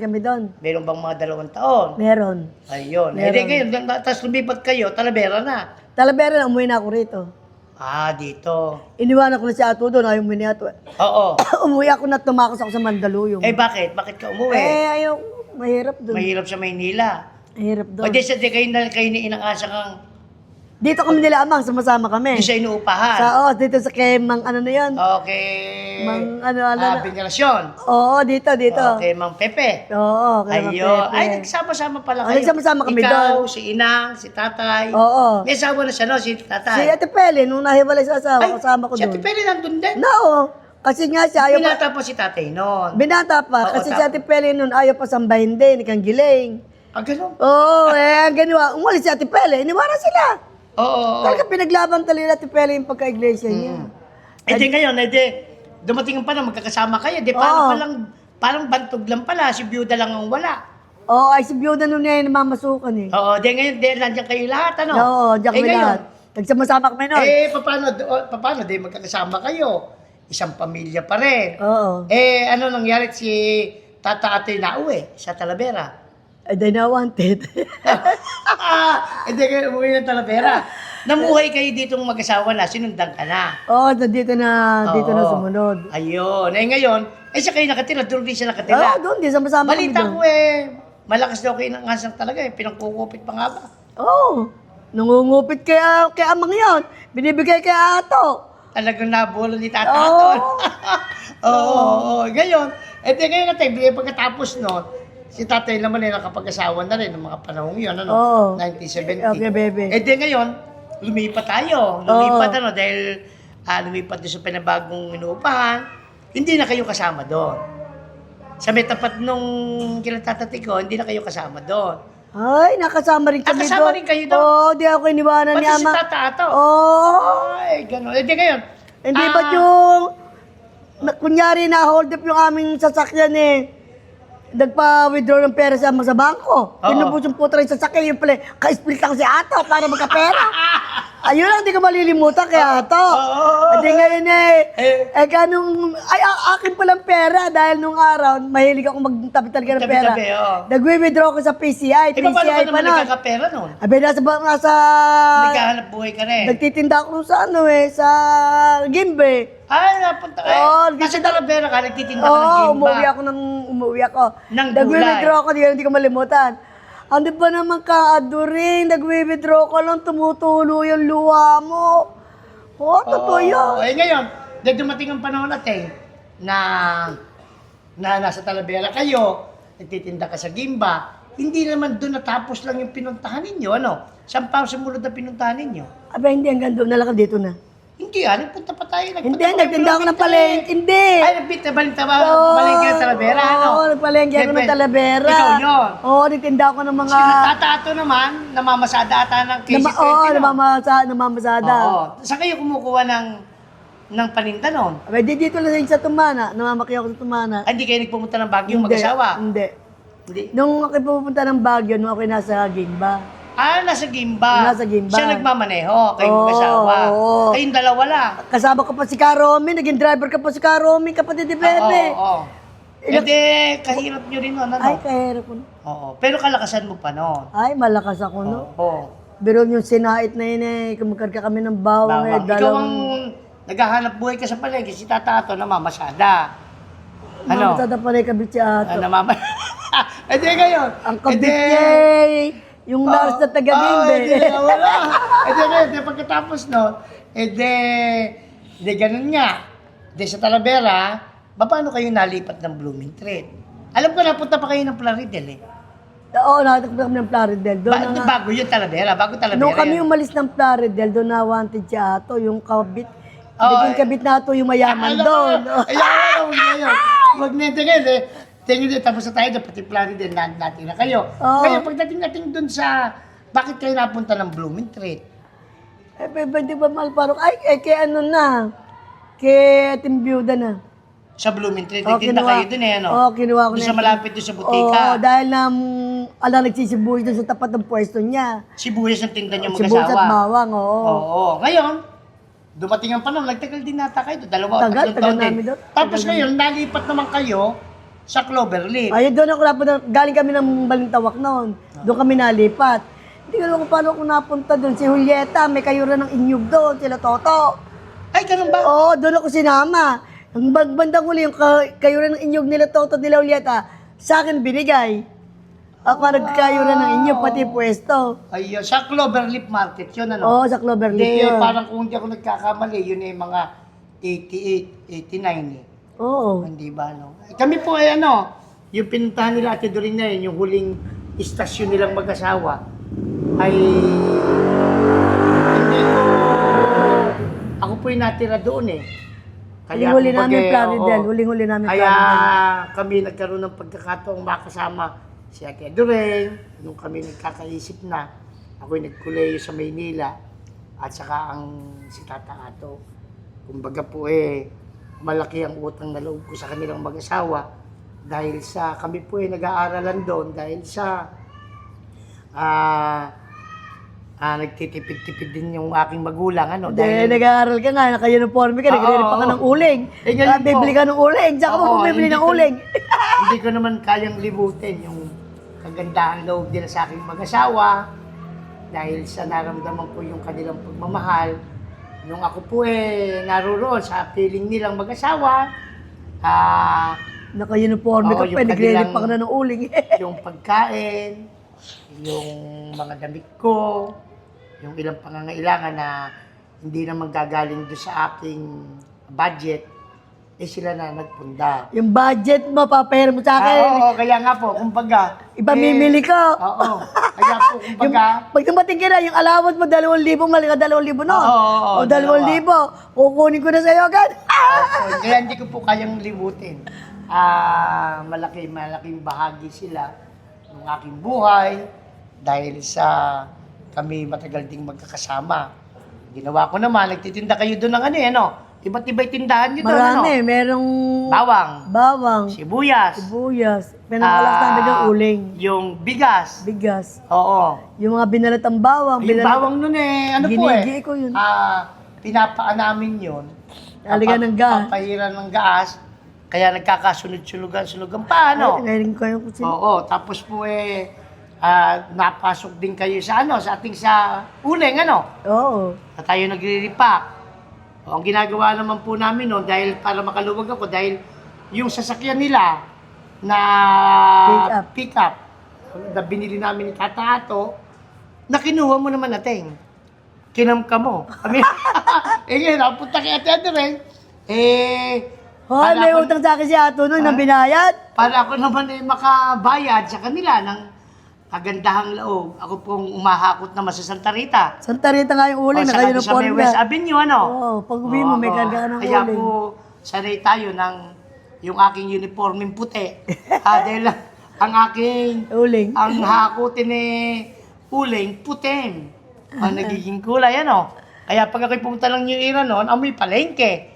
Speaker 2: kami doon.
Speaker 1: Meron bang mga 2 taon?
Speaker 2: Meron.
Speaker 1: Ayun.
Speaker 2: Meron.
Speaker 1: Ngayon, tapos lumipat kayo, Talavera na.
Speaker 2: Talavera na, umuwi na ako rito.
Speaker 1: Dito.
Speaker 2: Iniwanan ko na si Ato doon, ayaw umuwi ni Ato.
Speaker 1: Oo.
Speaker 2: Umuwi ako na tumakos ako sa Mandaluyong.
Speaker 1: Bakit? Bakit ka umuwi?
Speaker 2: Ayaw. Mahirap doon.
Speaker 1: Mahirap sa Maynila.
Speaker 2: Mahirap
Speaker 1: O
Speaker 2: doon.
Speaker 1: di kayo ni inang-asa kang
Speaker 2: Dito kami nila amang, sama-sama kami.
Speaker 1: di sa inuupahan.
Speaker 2: Dito sa kay Mang ano na yun.
Speaker 1: Okay.
Speaker 2: Mang ano.
Speaker 1: Binilasyon.
Speaker 2: Oo, dito.
Speaker 1: Okay, Mang Pepe.
Speaker 2: Oo, kay Mang
Speaker 1: Ayun.
Speaker 2: Pepe.
Speaker 1: Ay, nagsama-sama pala
Speaker 2: Oh,
Speaker 1: kayo.
Speaker 2: nagsama-sama kami
Speaker 1: Ikaw,
Speaker 2: doon.
Speaker 1: si Inang, si Tatay.
Speaker 2: Oo.
Speaker 1: May asawa na siya, no? Si
Speaker 2: Si
Speaker 1: Tatay.
Speaker 2: Ate Pele, nung nahiwalay sa asawa, kasama ko
Speaker 1: si
Speaker 2: doon.
Speaker 1: Ate Pele nandun din.
Speaker 2: No, kasi nga siya ayaw pa.
Speaker 1: Pinata pa si Tatay noon.
Speaker 2: Binata pa,
Speaker 1: Oo,
Speaker 2: kasi si Ate Pele nun ayaw pa sambahin din, ikang giling.
Speaker 1: Ganun.
Speaker 2: Oo, ang ganawa. Umalis si Ate Pele, iniwanan sila.
Speaker 1: Oo.
Speaker 2: Talaga pinaglaban talaga Ate Pele yung pagka-iglesia niya.
Speaker 1: Ngayon, dumating pa na magkakasama kayo. Parang bantog lang pala. Si Byuda lang ang wala.
Speaker 2: Oo, ay si Biyuda nun niya yung namamasukan eh.
Speaker 1: Oo, ngayon, nandiyan kayo lahat, ano?
Speaker 2: Oo, diyan kami
Speaker 1: ngayon,
Speaker 2: lahat. Nagsama-sama kami nun.
Speaker 1: paano, magkakasama kayo? Isang pamilya pa rin.
Speaker 2: Oo.
Speaker 1: Ano nangyari si Tata Ate nauwi sa Talavera?
Speaker 2: Ay, di na wanted.
Speaker 1: Hindi kayo umuwi ng Talavera. Namuhay kayo ditong mag-asawa na, sinundan ka na.
Speaker 2: Oo, dito na
Speaker 1: Oo.
Speaker 2: sumunod.
Speaker 1: Ayun. Ngayon, siya kayo nakatira, doon din siya
Speaker 2: Oo,
Speaker 1: nakatira.
Speaker 2: doon, di sama-sama kami
Speaker 1: Balita
Speaker 2: doon.
Speaker 1: ko malakas daw kayo ng asang talaga pinangkukupit pa nga ba?
Speaker 2: Oo. Nangungupit kay amang yon. Binibigay kay Ato.
Speaker 1: Talagang nabulo ni Tata
Speaker 2: Oo.
Speaker 1: Aton. Oo. Ngayon, ngayon natin, pagkatapos nun, si tatay naman nakapag-asawa na rin ng mga panahong yun,
Speaker 2: Oo.
Speaker 1: 1970.
Speaker 2: Okay, baby.
Speaker 1: Ngayon, lumipat tayo. Lumipat dahil lumipat doon sa pinabagong inuupahan, hindi na kayo kasama doon. Sa may tapat nung kinatatati ko, hindi na kayo kasama doon.
Speaker 2: Ay, nakasama rin kami doon.
Speaker 1: Kasama rin kayo doon?
Speaker 2: Oo, di ako iniwanan ni
Speaker 1: Pati si
Speaker 2: ama.
Speaker 1: Tata Ato.
Speaker 2: Oo.
Speaker 1: Ay, gano'n. Ngayon,
Speaker 2: Hindi ba yung, kunyari na-hold up yung aming sasakyan eh. Nagpa-withdraw ng pera sa bangko. Pinubos yung putra yung sasakyan, yung pala, ka-split lang si Ato para magkapera. Ayun lang, di ko malilimutan kay Ato.
Speaker 1: Oo.
Speaker 2: At ngayon akin palang pera dahil nung araw, mahilig ako magtabi talaga ng pera.
Speaker 1: Tabi-tabi, oo.
Speaker 2: Nag-withdraw ko sa PCI,
Speaker 1: Paano ka
Speaker 2: PCI pa
Speaker 1: naman
Speaker 2: nun.
Speaker 1: nagkakapera nun?
Speaker 2: Abi, nasa
Speaker 1: Nagkahanap buhay ka rin.
Speaker 2: nagtitinda ako sa sa Gimbe.
Speaker 1: Ay, napunta ka.
Speaker 2: Oo,
Speaker 1: Kasi Talavera ka, nagtitinda ka ng
Speaker 2: Oo,
Speaker 1: gimba.
Speaker 2: umuwi ako.
Speaker 1: Ng
Speaker 2: Nag-withdraw ako, hindi ko malimutan. Ano ba naman ka-adoring, nag-withdraw ko lang, tumutulo yung luha mo. Oo, totoo yun.
Speaker 1: Ngayon, dahil dumating ang panahon natin na nasa Talavera kayo, nagtitinda ka sa gimba, hindi naman doon natapos lang yung pinuntahan ninyo, ano? Saan pa sumunod na pinuntahan ninyo?
Speaker 2: Aba, hindi hanggang doon na lang dito na.
Speaker 1: Hindi nagpunta pa tayo.
Speaker 2: Hindi, nagtinda ako ng palengke. Hindi.
Speaker 1: Ay, nagpunta palengke ng Talavera, ano?
Speaker 2: Oo, nagpalengke ako ng
Speaker 1: Siyempre,
Speaker 2: Talavera.
Speaker 1: ikaw yun.
Speaker 2: Oo, nagtinda ako ng mga...
Speaker 1: Si Tatato naman, namamasada ata ng KC20,
Speaker 2: Oo,
Speaker 1: no?
Speaker 2: namamasada.
Speaker 1: Oo. Saan kayo kumukuha ng paninda noon?
Speaker 2: Pwede dito lang sa Tumana. Namamaki ako sa Tumana.
Speaker 1: Ay, hindi kayo nagpumunta ng Baguio mag-asawa?
Speaker 2: Hindi.
Speaker 1: Hindi.
Speaker 2: Nung ako pupunta ng Baguio, nung ako nasa Gimba.
Speaker 1: Nasa Gimba.
Speaker 2: Nasa Gimba.
Speaker 1: Siya nagmamaneho, kayong mag-asawa.
Speaker 2: Oo.
Speaker 1: Kayong dalawa lang.
Speaker 2: Kasama ko pa si Karomi, naging driver ka pa si Karomi, kapatid ni Bebe.
Speaker 1: Oo. Hindi, kahirap nyo rin noon, ano?
Speaker 2: Ay, kahirap ko.
Speaker 1: Oo. Pero kalakasan mo pa noon.
Speaker 2: Ay, malakas ako, no?
Speaker 1: Oo.
Speaker 2: Pero yung sinait na yun kumakarga kami ng bawang
Speaker 1: Bawang. Ikaw ang naghahanap buhay ka sa palengke, si Tatato namamasada. Ano?
Speaker 2: Mamasada pa rin kabit si Ato.
Speaker 1: Hindi ngayon.
Speaker 2: Ang kabit niya, yung nurse na taga-Gimbe.
Speaker 1: Wala. Hindi, pagkatapos no, ganun nga. Sa Talavera, paano kayo nalipat ng Blooming Treat? Alam ko, napunta pa kayo ng Plaridel eh.
Speaker 2: Oo, nakatakbo kami ng Plaridel.
Speaker 1: Bago yung Talavera, bago Talavera.
Speaker 2: Nung kami umalis ng Plaridel, doon na wanted si Ato, yung kabit. Naging kabit na Ato yung mayaman doon.
Speaker 1: Huwag na tingin Tingin din, tapos na tayo, dapat yung Plaridel natin na kayo. Ngayon, pagdating natin doon sa, bakit kayo napunta ng Blooming Treat?
Speaker 2: Pwede ba mahal parang, kay ano na, kay Timbyuda na.
Speaker 1: Sa Blooming Treat, nagtinda kayo doon eh, ano?
Speaker 2: Oo, kinuha ko
Speaker 1: doon
Speaker 2: na.
Speaker 1: sa malapit doon sa butika.
Speaker 2: Oo, dahil nagsisibuyas doon sa tapat ng pwesto niya.
Speaker 1: Sibuyas ang tinda niyo
Speaker 2: Sibuyas
Speaker 1: mag-asawa.
Speaker 2: at bawang, oo.
Speaker 1: Oo. Ngayon, dumating ang panahon, nagtagal din nata kayo. 2 o 3
Speaker 2: Tagal
Speaker 1: taon din.
Speaker 2: namin doon.
Speaker 1: Tapos ngayon, nalipat naman kayo sa Cloverleaf.
Speaker 2: Ayun, doon ako napunta. Galing kami ng Balintawak noon. Doon kami nalipat. Hindi ko alam kung paano ako napunta doon. Si Julieta, may kayuran ng inyug doon. Sila Toto.
Speaker 1: Ay, ganun ba?
Speaker 2: Oo, doon ako sinama. Ang bandang huli, yung kayuran ng inyug nila Toto, nila Julieta, sa akin binigay. Ako nagkayuran ng inyug, pati pwesto.
Speaker 1: Ay, sa Cloverleaf Market yun, ano?
Speaker 2: Oo, sa Cloverleaf
Speaker 1: Hindi,
Speaker 2: yun.
Speaker 1: parang kung hindi ako nagkakamali, yun ay mga 88, 89 eh.
Speaker 2: Oo.
Speaker 1: Hindi ba, no? Kami po ay ano, yung pinuntahan nila Ate Doreen na yun, yung huling istasyon nilang mag-asawa, ay hindi ko, ako po yung natira doon eh.
Speaker 2: Huling-huli
Speaker 1: kumbaga,
Speaker 2: namin Plaridel.
Speaker 1: oo.
Speaker 2: Huling-huli namin
Speaker 1: Kaya
Speaker 2: Plaridel.
Speaker 1: kami nagkaroon ng pagkakataong makasama si Ate Doreen, nung kami nagkakaisip na, ako'y nagkuleyo sa Maynila, at saka ang si Tata Ato. Kumbaga po malaki ang utang na loob ko sa kanilang mag-asawa dahil sa kami po nag-aaralan doon dahil sa nagtitipid-tipid din yung aking magulang
Speaker 2: Dahil nag-aaral ka nga, naka-uniforme ka, nagre pa ka ng uling.
Speaker 1: ngayon po,
Speaker 2: Bibili ka ng uling, tsaka mo bibili ng uling.
Speaker 1: Hindi ko naman kayang limutin yung kagandahan loob nila sa aking mag-asawa dahil sa naramdaman ko yung kanilang pagmamahal. Nung ako po naroon sa piling nilang mag-asawa,
Speaker 2: Naka-uniforme ka
Speaker 1: Oo,
Speaker 2: pa,
Speaker 1: yung
Speaker 2: nagre
Speaker 1: kanilang-
Speaker 2: pa ka na ng uling.
Speaker 1: yung pagkain, yung mga damit ko, yung ilang pangangailangan na hindi naman gagaling doon sa aking budget, sila na nagpunda.
Speaker 2: Yung budget mo, papahir mo sa akin.
Speaker 1: Oo, kaya nga po, kumbaga.
Speaker 2: Ipamimili ka.
Speaker 1: Oo, kaya po, kumbaga.
Speaker 2: Pag dumating ka na, yung allowance mo, 2,000, mali ka 2,000 nun.
Speaker 1: Oo,
Speaker 2: O 2,000, kukunin ko na sa'yo agad.
Speaker 1: Kaya hindi ko po kayang limutin. Malaking bahagi sila ng aking buhay dahil sa kami matagal ding magkakasama. Ginawa ko naman, nagtitinda kayo doon ng iba't iba'y tindahan nyo doon,
Speaker 2: Marami, merong
Speaker 1: bawang,
Speaker 2: sibuyas,
Speaker 1: sibuyas,
Speaker 2: pinakalastan ng uling,
Speaker 1: yung bigas,
Speaker 2: bigas,
Speaker 1: oo.
Speaker 2: yung mga binalatang bawang,
Speaker 1: Yung bawang nun
Speaker 2: Ginigi ko yun.
Speaker 1: Pinapaan namin yun.
Speaker 2: Lalagyan ng gas.
Speaker 1: Papahiran ng gas. Kaya nagkakasunod-sunugan pa,
Speaker 2: Ngayon ko yung kusina.
Speaker 1: Oo, tapos po napasok din kayo sa sa uling,
Speaker 2: Oo.
Speaker 1: na tayo nagre-repack. Ang ginagawa naman po namin dahil para makaluwag ako, dahil yung sasakyan nila na pick-up na binili namin ni Tata Ato, na kinuha mo naman natin. Kinamka mo. Kami, ngayon, napunta kay Ate Adren,
Speaker 2: May utang sa akin si Ato nun, nang binayad.
Speaker 1: para ako naman makabayad sa kanila ng kagandahang loob. Ako pong umahakot naman sa Santa Rita.
Speaker 2: Santa Rita nga yung uling,
Speaker 1: O, sa may West Avenue, ano?
Speaker 2: Oo, pag uwi mo, may
Speaker 1: Oo.
Speaker 2: karga ka ng
Speaker 1: Kaya
Speaker 2: uling.
Speaker 1: po, sanay tayo ng yung aking uniforming puti. Dahil ang aking,
Speaker 2: Uling.
Speaker 1: ang hakutin ni uling, puting. Ang nagiging kulay, ano? Kaya pag ako'y pumunta ng New Era noon, amoy palengke.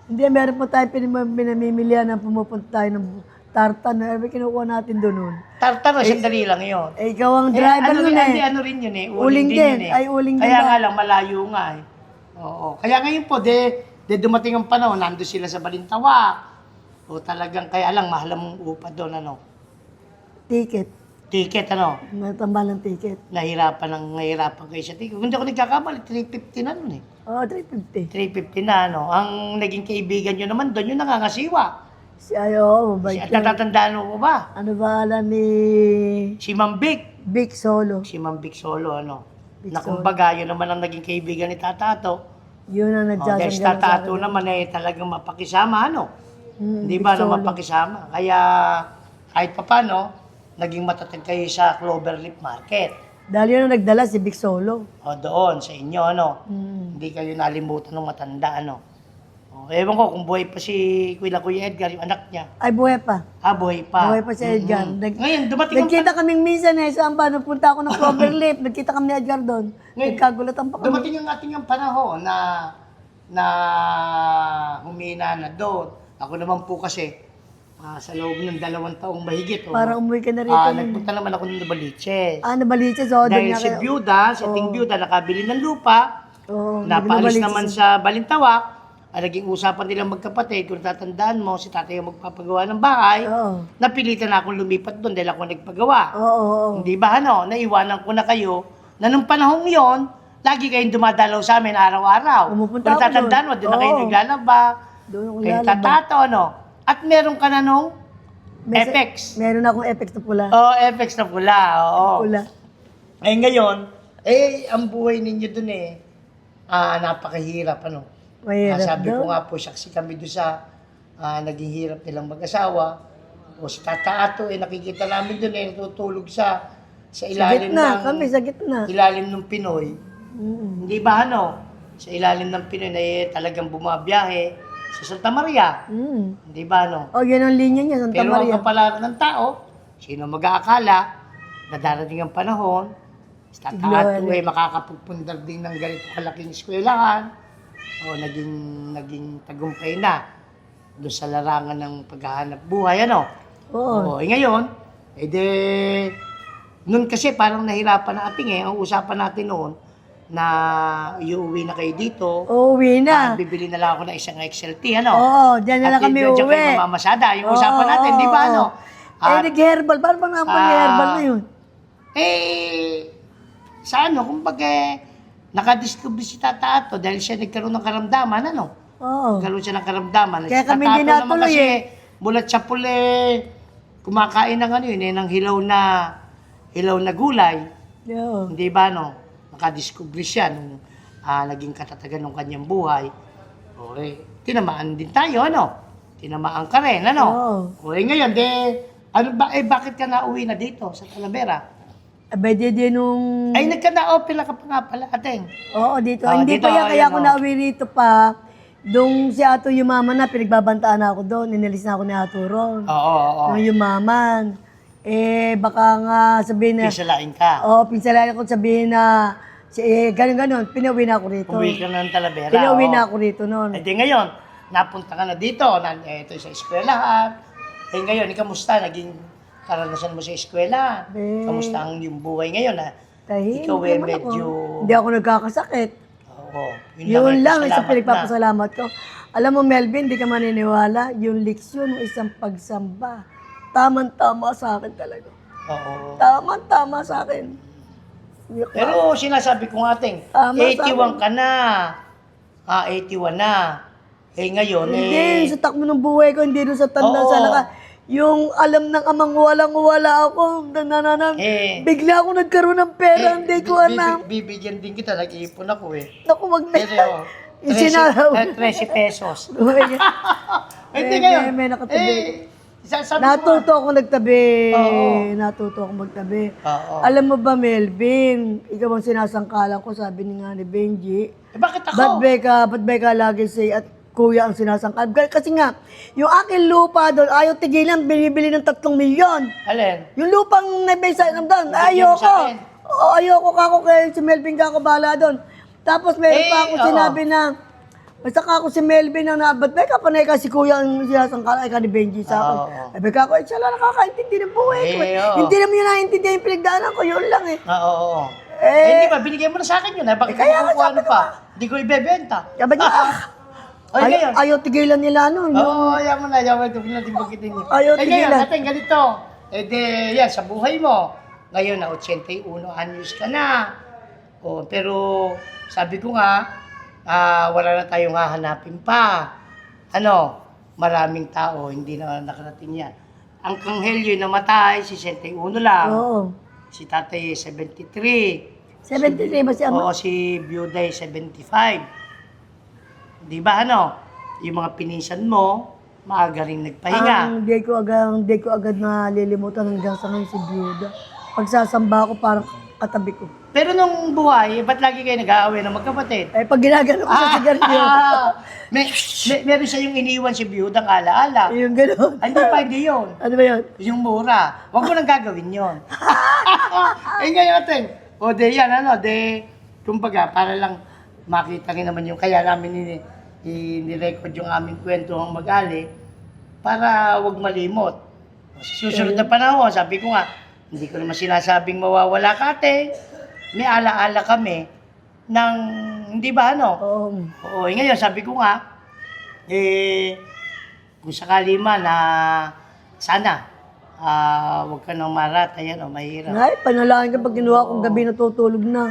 Speaker 2: Hindi, meron po tayo pinamimilihan na pumupunta tayo ng tartan na kinukuha natin doon nun.
Speaker 1: Tartar, sandali lang yun.
Speaker 2: Eh, ikaw ang driver nun eh.
Speaker 1: Ano rin yun eh.
Speaker 2: Uling
Speaker 1: din
Speaker 2: din.
Speaker 1: yun eh.
Speaker 2: Ay, uling din
Speaker 1: Kaya
Speaker 2: ba?
Speaker 1: nga lang, malayo nga eh. Oo. Kaya ngayon po, de dumating ang panahon, nando sila sa Balintawak. O talagang, kaya lang, mahal ang upa doon, ano.
Speaker 2: Ticket.
Speaker 1: Ticket, ano.
Speaker 2: Matambal ng ticket.
Speaker 1: Nahirapan kayo sa ticket. Kung di ako nagkakamali, 350 na nun eh.
Speaker 2: Oo, 350.
Speaker 1: 350 na, ano. Ang naging kaibigan nyo naman doon, yung nangangasiwa.
Speaker 2: Si Ayo, mabait
Speaker 1: At
Speaker 2: yan.
Speaker 1: natatandaan mo ba?
Speaker 2: Ano ba alam ni
Speaker 1: Si Ma'am Vic.
Speaker 2: Big Solo?
Speaker 1: Si Ma'am Vic Solo, ano.
Speaker 2: Vic
Speaker 1: Na
Speaker 2: Solo.
Speaker 1: kumbaga, yun naman ang naging kaibigan ni Tatato.
Speaker 2: Yun ang
Speaker 1: Dahil
Speaker 2: nagjajan
Speaker 1: si Tatato naman eh talagang mapakisama, ano? Hindi ba na mapakisama? Kaya kahit papano, naging matatag kayo sa Cloverleaf Market.
Speaker 2: Dahil yun ang nagdala si Big Solo.
Speaker 1: O doon, sa inyo, ano? Hindi kayo nalimutan ng matanda, ano? O, ewan ko kung buhay pa si Kuya Edgar, yung anak niya.
Speaker 2: Ay, buhay pa.
Speaker 1: Buhay pa.
Speaker 2: Buhay pa si Edgar.
Speaker 1: Ngayon, dumating ang
Speaker 2: Nagkita kaming minsan eh. Saan ba? Napunta ako ng Cloverleaf. Nagkita kami ni Edgar doon.
Speaker 1: Ngayon,
Speaker 2: Nagkagulatan pa kami.
Speaker 1: dumating ang ating ang panahon na humina na doon. Ako naman po kasi, sa loob ng 2 taong mahigit.
Speaker 2: Para umuwi ka na rito.
Speaker 1: Nagpunta naman ako ng Nabaliches.
Speaker 2: Nabaliches. Oo, doon
Speaker 1: Dahil
Speaker 2: nga
Speaker 1: si
Speaker 2: kayo.
Speaker 1: Byuda, si Ting Byuda, nakabili ng lupa,
Speaker 2: Oo,
Speaker 1: napaalis
Speaker 2: Nabaliches.
Speaker 1: naman sa Balintawak, naging usapan nilang magkapatid, kung tatandaan mo, si tatay ang magpapagawa ng bahay,
Speaker 2: Oo.
Speaker 1: napilitan na akong lumipat doon dahil ako nagpagawa.
Speaker 2: Oo.
Speaker 1: Hindi ba ano, naiwanan ko na kayo, na nung panahong yon, lagi kayong dumadalaw sa amin araw-araw.
Speaker 2: Pumupunta
Speaker 1: Kung
Speaker 2: ako
Speaker 1: tatandaan mo, doon na kayo
Speaker 2: Oo.
Speaker 1: naglalaba,
Speaker 2: Doon ako
Speaker 1: kayong
Speaker 2: lalaba.
Speaker 1: tatato, ano. At meron ka na nung FX.
Speaker 2: Meron akong FX na pula.
Speaker 1: FX na pula, oo.
Speaker 2: Pula.
Speaker 1: Ngayon, ang buhay ninyo dun napakahirap, ano.
Speaker 2: Mahirap
Speaker 1: Sabi ko
Speaker 2: doon.
Speaker 1: nga po, saksi kami doon sa naging hirap nilang mag-asawa. O si Tata Ato, nakikita namin doon, natutulog sa
Speaker 2: Sa
Speaker 1: ilalim
Speaker 2: gitna. Kami sa gitna.
Speaker 1: ilalim ng Pinoy.
Speaker 2: Mm.
Speaker 1: Hindi ba ano? Sa ilalim ng Pinoy na talagang bumabiyahe sa Santa Maria. Hindi ba ano?
Speaker 2: Oh, yun ang linya niya, Santa
Speaker 1: Pero ang
Speaker 2: Maria.
Speaker 1: kapalaran ng tao, sino mag-aakala na darating ang panahon, si Tata Ato makakapagpundar din ng ganito kalaking eskwelahan. O naging tagumpay na doon sa larangan ng paghahanap buhay, ano?
Speaker 2: Oo.
Speaker 1: Ngayon, noon kasi parang nahirapan na ating ang usapan natin noon na iuwi na kayo dito.
Speaker 2: Uuwi na.
Speaker 1: Bibili na lang ako ng isang XLT, ano?
Speaker 2: Oo, dyan na lang kami
Speaker 1: Diyan
Speaker 2: uuwi.
Speaker 1: kayo mamamasada. Yung usapan natin, di ba, ano?
Speaker 2: nag-herbal. Paano ba naman herbal na yun?
Speaker 1: Sa ano, kumbaga, nakadiscover si Tata Ato dahil siya nagkaroon ng karamdaman, ano?
Speaker 2: Oo.
Speaker 1: Nagkaroon siya ng karamdaman.
Speaker 2: Kaya
Speaker 1: Si
Speaker 2: kami
Speaker 1: Tata
Speaker 2: hindi
Speaker 1: Ato naman
Speaker 2: natuloy,
Speaker 1: kasi, bulat siya pula, kumakain ng ano yun, ng hilaw na gulay.
Speaker 2: Oo.
Speaker 1: Hindi ba, no? Nakadiscover siya nung naging katatagan ng kanyang buhay. Tinamaan din tayo, ano? Tinamaan ka rin, ano?
Speaker 2: Oo.
Speaker 1: Ngayon, bakit ka nauwi na dito sa Talavera?
Speaker 2: Abay, di nung...
Speaker 1: Ay, nagka-na-opera ka pa nga pala, ating.
Speaker 2: Oo, dito. Hindi
Speaker 1: dito,
Speaker 2: pa yan, kaya
Speaker 1: ayan,
Speaker 2: ako nauwi rito pa. Doon si Ato Yumaman na, pinagbabantaan ako doon. Inilis na ako ni Ato ron.
Speaker 1: Oo.
Speaker 2: Nung Yumaman. Baka nga sabihin na...
Speaker 1: Pisalain ka.
Speaker 2: Oo, pinsalain ako sabihin na... Ganun. Pinauwi na ako rito.
Speaker 1: Umuwi ka na ng Talavera.
Speaker 2: Pinauwi
Speaker 1: oo.
Speaker 2: na ako rito noon.
Speaker 1: Di ngayon, napunta ka na dito. Ito sa eskwelahan. Ngayon, kamusta? Naging karanasan mo sa eskwela. Kamusta ang yung buhay ngayon?
Speaker 2: Tahimik
Speaker 1: Ikaw
Speaker 2: naman
Speaker 1: medyo...
Speaker 2: ako. Hindi ako nagkakasakit.
Speaker 1: Oo.
Speaker 2: Yun lang, isang
Speaker 1: pasalamat
Speaker 2: pinagpapasalamat ko. Alam mo, Melvin, di ka maniniwala. Yung leksyon ng isang pagsamba, tamang-tama sa akin talaga.
Speaker 1: Oo.
Speaker 2: Tamang-tama sa akin.
Speaker 1: Pero sinasabi ko nga ating,
Speaker 2: Tama,
Speaker 1: 81 ka na. 81 na. Ngayon,
Speaker 2: Hindi, sa takbo ng buhay ko, hindi doon sa tanda
Speaker 1: Oo.
Speaker 2: sa laka. Yung alam ng amang walang-wala ako, bigla ako nagkaroon ng pera, hindi ko alam.
Speaker 1: Bibigyan din kita, nag-iipon ako
Speaker 2: Naku, wag na.
Speaker 1: Pero,
Speaker 2: Yung sinaraw.
Speaker 1: 13 pesos.
Speaker 2: Buhay niya.
Speaker 1: Hindi ngayon.
Speaker 2: may nakatabi.
Speaker 1: Sabi ko
Speaker 2: Natuto ako nagtabi.
Speaker 1: Oo.
Speaker 2: Natuto ako magtabi.
Speaker 1: Oo.
Speaker 2: Alam mo ba, Melvin, ikaw ang sinasangkalan ko, sabi ni nga ni Benji.
Speaker 1: bakit
Speaker 2: Ba't
Speaker 1: ako?
Speaker 2: ba ka lagi si at kuya ang sinasangkal? Kasi nga, yung aking lupa doon, ayaw tigilan, binibili ng 3 milyon.
Speaker 1: Alin?
Speaker 2: Yung lupang nabisa doon,
Speaker 1: Bigyan mo sa
Speaker 2: ayoko.
Speaker 1: akin.
Speaker 2: Oo, ayoko kako kay si Melvin kako bala doon. Tapos meron pa ako
Speaker 1: oo.
Speaker 2: sinabi na, basta kako si Melvin na ba't ba ka panay ka si kuya ang sinasangkal, ay ka ni Benji sa akin.
Speaker 1: Oo.
Speaker 2: Ay, ba kako, siya lang nakakaintindi ng buhay ko.
Speaker 1: Oo.
Speaker 2: Hindi naman yun naiintindihan yung pinagdaanan ko, yun lang eh.
Speaker 1: Oo.
Speaker 2: Eh,
Speaker 1: Hindi ba, binigyan mo na sa akin yun. Bakit
Speaker 2: kaya nga
Speaker 1: mo kukuha
Speaker 2: sabi
Speaker 1: pa? Hindi ko ibebenta.
Speaker 2: Sabi niya,
Speaker 1: Ay, ngayon.
Speaker 2: ayaw tigilan nila nun.
Speaker 1: Oo, ayaw mo na. Ayaw mo na din bagitin niyo.
Speaker 2: Ayaw
Speaker 1: ngayon,
Speaker 2: tigilan.
Speaker 1: natin ganito. Yan, sa buhay mo. Ngayon na 81 anyos ka na. Pero sabi ko nga, wala na tayong hahanapin pa. Maraming tao, hindi na nakarating yan. Ang Kanghelyo namatay, 61 lang.
Speaker 2: Oo.
Speaker 1: Si tatay 73.
Speaker 2: 73 ba si ama?
Speaker 1: Oo, si Biyuday 75. Di ba yung mga pinisan mo, maaga rin nagpahinga.
Speaker 2: Hindi ko agad nalilimutan hanggang sa ngayon si Byuda. Pagsasamba ko parang katabi ko.
Speaker 1: Pero nung buhay, ba't lagi kayo nag-aaway ng magkapatid?
Speaker 2: Eh, pag ginagano ko sa sigarilyo,
Speaker 1: Meron siya yung iniwan si Biyudang alaala.
Speaker 2: yung gano'n.
Speaker 1: Hindi yun.
Speaker 2: Ano ba yun?
Speaker 1: Yung mura. Huwag mo nang gagawin yun. Ngayon natin. Kumbaga, para lang makita rin naman yung kaya namin ni-record yung aming kwento ng mag-ali para wag malimot. Susunod na panahon, sabi ko nga, hindi ko naman sinasabing mawawala ka, ate. May alaala kami ng, hindi ba
Speaker 2: Oo.
Speaker 1: Oo, ngayon sabi ko nga, kung sakali man na sana, wag ka nang marata, mahirap.
Speaker 2: Ay, panalangin ka pag ginawa kong gabi natutulog na.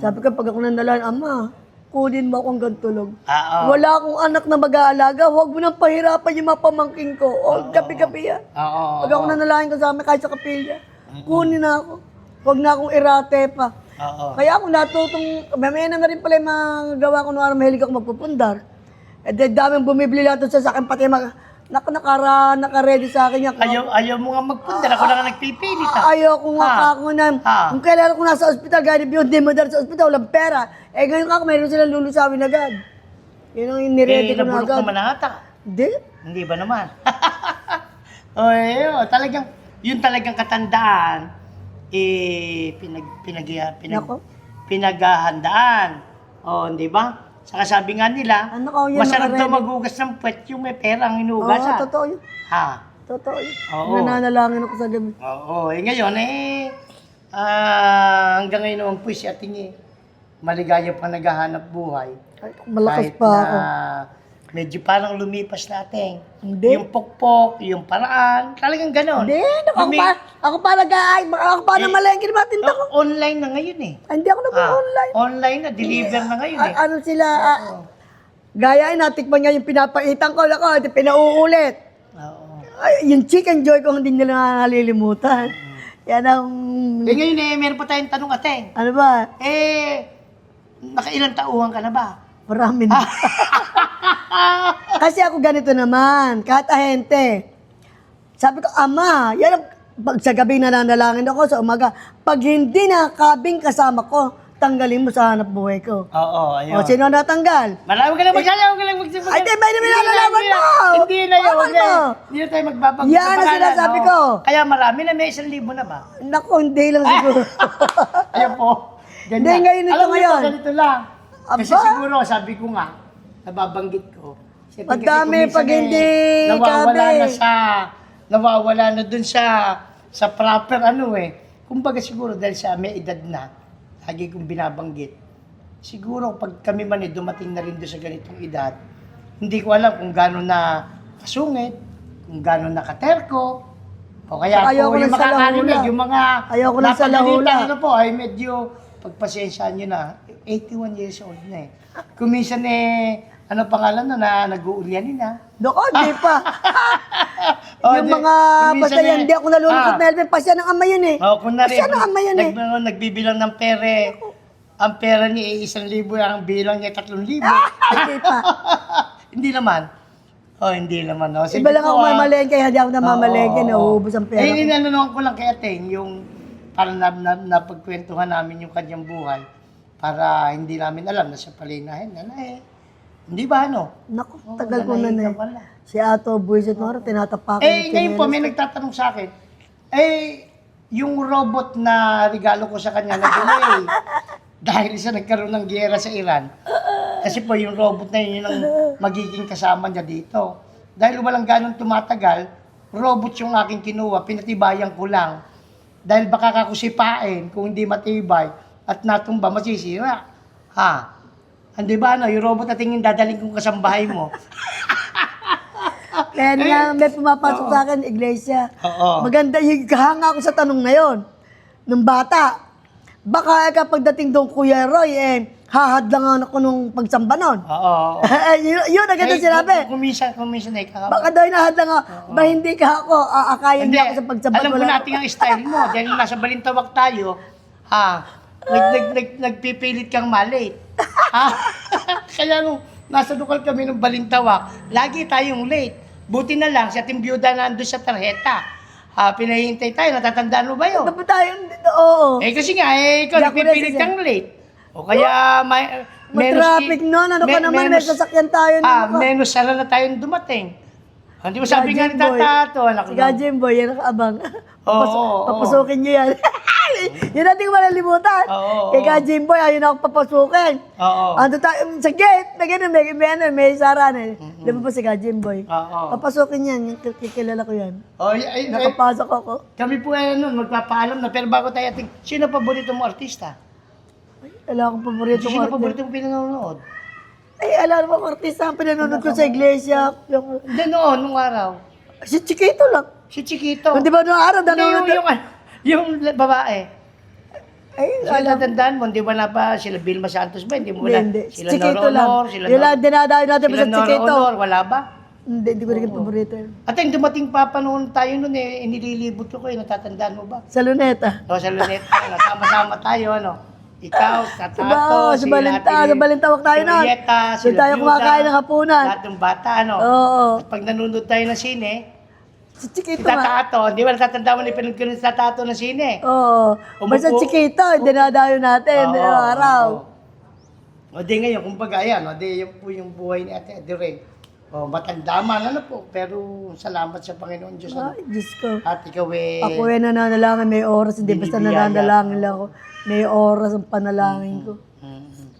Speaker 2: Sabi ko, pag ako nanalangin, Ama, kunin mo akong gantulog. Wala akong anak na mag-aalaga, huwag mo nang pahirapan yung mga pamangking ko. Gabi-gabi yan.
Speaker 1: Oo.
Speaker 2: Pag ako nanalangin kasama kahit sa kapilya, kunin na ako. Huwag na akong irate pa.
Speaker 1: Oo.
Speaker 2: Kaya ako natutong, mamaya na rin pala yung mga gawa ko nung araw mahilig ako magpupundar. Daming bumibili lahat sa akin, pati naka-ready sa akin yan.
Speaker 1: Ayaw mo nga magpundar, ako lang ang nagpipilit.
Speaker 2: Ayaw ko nga ako na, kung kailan ako nasa ospital, gaya ni Bion, di mo sa ospital, walang pera. Ngayon ako, mayroon silang lulusawin agad. Yun ang niready ko na
Speaker 1: Nabulok
Speaker 2: agad.
Speaker 1: naman ata.
Speaker 2: Hindi.
Speaker 1: Hindi ba naman? Yun talagang katandaan,
Speaker 2: Nako.
Speaker 1: pinaghahandaan. Hindi ba? Saka sabi nga nila,
Speaker 2: Yan
Speaker 1: masarap daw
Speaker 2: naka-ready.
Speaker 1: magugas ng puwet yung may pera ang
Speaker 2: Oo,
Speaker 1: inuugasan.
Speaker 2: totoo yun.
Speaker 1: Ha?
Speaker 2: Totoo yun.
Speaker 1: Oo.
Speaker 2: Nananalangin ako sa gabi.
Speaker 1: Oo. Ngayon, hanggang ngayon naman po si ating maligaya pa naghahanap buhay.
Speaker 2: Ay, malakas
Speaker 1: Kahit
Speaker 2: pa
Speaker 1: na
Speaker 2: ako.
Speaker 1: medyo parang lumipas natin.
Speaker 2: Hindi.
Speaker 1: Yung pokpok, yung paraan, talagang ganon.
Speaker 2: Hindi, ako pa namalengke na matinda ko.
Speaker 1: Online na ngayon eh.
Speaker 2: Ay, hindi ako nag-online.
Speaker 1: Online na, deliver na ngayon eh.
Speaker 2: Ano sila, gaya natikman nga yung pinapaitan ko, pinauulit.
Speaker 1: Oo.
Speaker 2: Ay, yung chicken joy ko hindi nila nalilimutan. Yan ang,
Speaker 1: Ngayon meron pa tayong tanong ate.
Speaker 2: ano ba,
Speaker 1: Nakailang tauhan ka na ba?
Speaker 2: marami na. Kasi ako ganito naman, kahit ahente. Sabi ko, Ama, yan ang, pag sa gabi nananalangin ako, sa umaga, pag hindi nakakabing kasama ko, tanggalin mo sa hanap buhay ko.
Speaker 1: Oo, ayun.
Speaker 2: O, sino ang natanggal?
Speaker 1: Marami ka lang magsalaw, ka lang magsalaw.
Speaker 2: Ay, di ba naman nalalaman mo?
Speaker 1: Hindi na yun.
Speaker 2: Bakit mo?
Speaker 1: Hindi na tayo magbabago
Speaker 2: Yan
Speaker 1: sa
Speaker 2: ang
Speaker 1: pangalan,
Speaker 2: sinasabi ko.
Speaker 1: Kaya marami na, may 1,000 na ba?
Speaker 2: Naku, hindi lang siguro.
Speaker 1: Ayun po.
Speaker 2: Hindi, ngayon ito
Speaker 1: Alam mo
Speaker 2: ngayon.
Speaker 1: ito, ganito lang. Kasi
Speaker 2: Aba.
Speaker 1: siguro, sabi ko nga, nababanggit ko. Kasi
Speaker 2: Madami
Speaker 1: kuminsan
Speaker 2: pag hindi
Speaker 1: nawawala
Speaker 2: kabe.
Speaker 1: nawawala na dun sa proper Kumbaga siguro dahil sa may edad na, lagi kong binabanggit. Siguro pag kami man dumating na rin doon sa ganitong edad, hindi ko alam kung gano'n na kasungit, kung gano'n na katerko, o kaya
Speaker 2: Ayaw ko
Speaker 1: po yung
Speaker 2: lang sa
Speaker 1: makakarinig,
Speaker 2: lahula.
Speaker 1: yung mga
Speaker 2: Ayaw ko lang sa lahula.
Speaker 1: po ay medyo pagpasensyaan nyo na, 81 years old na eh. Kung minsan ano pangalan na nag-uulyanin na.
Speaker 2: Doko, di pa. Yung mga, basta yan, hindi ako nalulungkot, Melvin, pasya ng ama yun eh.
Speaker 1: Kunwari,
Speaker 2: Pasya ng ama yun eh.
Speaker 1: nagbibilang ng pere, ang pera niya ay 1,000, ang bilang niya 3,000.
Speaker 2: Hindi pa.
Speaker 1: Hindi naman. Oh, hindi naman, no? Sige
Speaker 2: Iba lang
Speaker 1: po,
Speaker 2: ako mamalengke, hindi ako namamalengke, nauubos ang pera ko.
Speaker 1: inanunong ko lang kay Ateng, yung parang napagkwentuhan namin yung kanyang buhay para hindi namin alam na siya pala inahin. Hindi ba, ano?
Speaker 2: Naku, tagal ko na
Speaker 1: nanahin
Speaker 2: na
Speaker 1: ka pala.
Speaker 2: Si Ato Buisit Nora, tinatapakan
Speaker 1: Ngayon po, may nagtatanong sa akin, yung robot na regalo ko sa kanya na delay, dahil sa nagkaroon ng giyera sa Iran, kasi po yung robot na yun ang magiging kasama niya dito. Dahil walang ganong tumatagal, robot yung aking kinuha, pinatibayan ko lang. Dahil baka kakusipain kung hindi matibay at natumba, masisira. Ha? Hindi ba yung robot na tingin dadaling kong kasambahay mo?
Speaker 2: Kaya nga, may pumapasok sa akin, iglesia.
Speaker 1: Oo.
Speaker 2: Maganda, yung kahanga ko sa tanong na yon, nung bata. Baka kapag dating doon, Kuya Roy, hahadlangan ako nung pagsamba nun.
Speaker 1: Oo.
Speaker 2: yun, agad ang sinabi.
Speaker 1: Kuminsan
Speaker 2: Baka daw hinahadlang ako, ba hindi ka ako, aakayan
Speaker 1: Hindi,
Speaker 2: niya ako sa pagsamba.
Speaker 1: alam ko natin ang style mo. Dahil nasa Balintawak tayo, nagpipilit kang malate. Kaya nung nasa lokal kami ng Balintawak, lagi tayong late. Buti na lang, si ating byuda na andun sa tarjeta. Pinahihintay tayo, natatandaan mo ba yun?
Speaker 2: Dapat tayong, oo.
Speaker 1: Kasi nga, ikaw
Speaker 2: Di ako
Speaker 1: nagpipilit
Speaker 2: nasa-
Speaker 1: kang late. O kaya,
Speaker 2: Traffic nun, ano ka naman, may sasakyan tayo.
Speaker 1: menos sala na tayong dumating. Hindi mo sabi nga ni
Speaker 2: Jimboy.
Speaker 1: Tatato, anak
Speaker 2: Si
Speaker 1: mo.
Speaker 2: Jimboy, yan ang abang.
Speaker 1: Oo.
Speaker 2: Papasukin niyo yan. Yun natin ko malalimutan.
Speaker 1: Oo.
Speaker 2: Kay Jimboy, ayun ako papasukin.
Speaker 1: Oo.
Speaker 2: Ando tayo sa gate, na gano'n, may saran eh. Di ba pa si Jimboy?
Speaker 1: Oo.
Speaker 2: Papasukin yan, kilala ko yan. Nakapasok ako.
Speaker 1: Kami po nun, magpapaalam na. Pero bago tayo ating, sino paborito mo artista?
Speaker 2: Wala akong paborito
Speaker 1: Sino
Speaker 2: ko.
Speaker 1: paborito mo pinanonood?
Speaker 2: Ay, alam mo, artista ang pinanonood ko sa iglesia.
Speaker 1: Hindi noon, nung araw.
Speaker 2: Si Chiquito lang.
Speaker 1: Si Chiquito.
Speaker 2: Di ba noong araw,
Speaker 1: Hindi,
Speaker 2: nanonood?
Speaker 1: yung babae.
Speaker 2: Ay,
Speaker 1: Sila tandaan mo, hindi ba na ba sila Vilma Santos ba? Hindi mo na.
Speaker 2: Hindi.
Speaker 1: Sila
Speaker 2: Chiquito
Speaker 1: Nora
Speaker 2: lang.
Speaker 1: Honor, sila
Speaker 2: Yun lang, dinadayo natin
Speaker 1: sila
Speaker 2: sa
Speaker 1: Nora
Speaker 2: Chiquito.
Speaker 1: Honor, wala ba?
Speaker 2: Hindi ko rin paborito yun.
Speaker 1: At yung dumating pa panahon tayo noon inililibot ko natatandaan mo ba?
Speaker 2: Sa Luneta.
Speaker 1: O sa Luneta, sama-sama tayo, ano? Ikaw,
Speaker 2: Diba, sa Balintawak tayo na.
Speaker 1: Julieta,
Speaker 2: Doon tayo kumakain ng hapunan.
Speaker 1: Lahat ng bata, ano?
Speaker 2: Oo.
Speaker 1: At pag nanonood tayo ng sine,
Speaker 2: Si
Speaker 1: si
Speaker 2: Chiquito nga.
Speaker 1: Tatato, di ba natatanda mo na pinag ko ng Tatato ng sine?
Speaker 2: Oo. Basta
Speaker 1: Umupo.
Speaker 2: Chiquito, dinadayo natin.
Speaker 1: Oo,
Speaker 2: Araw.
Speaker 1: O di ngayon, kumbaga, ayan, o di yung po yung buhay ni Ate Adelaide. O matanda man, ano po, pero salamat sa Panginoon Diyos. Ano?
Speaker 2: Ay, Diyos ko.
Speaker 1: At ikaw
Speaker 2: Ako nananalangin, may oras. Hindi basta
Speaker 1: Binibiyaya.
Speaker 2: nananalangin lang ako. May oras ang panalangin ko.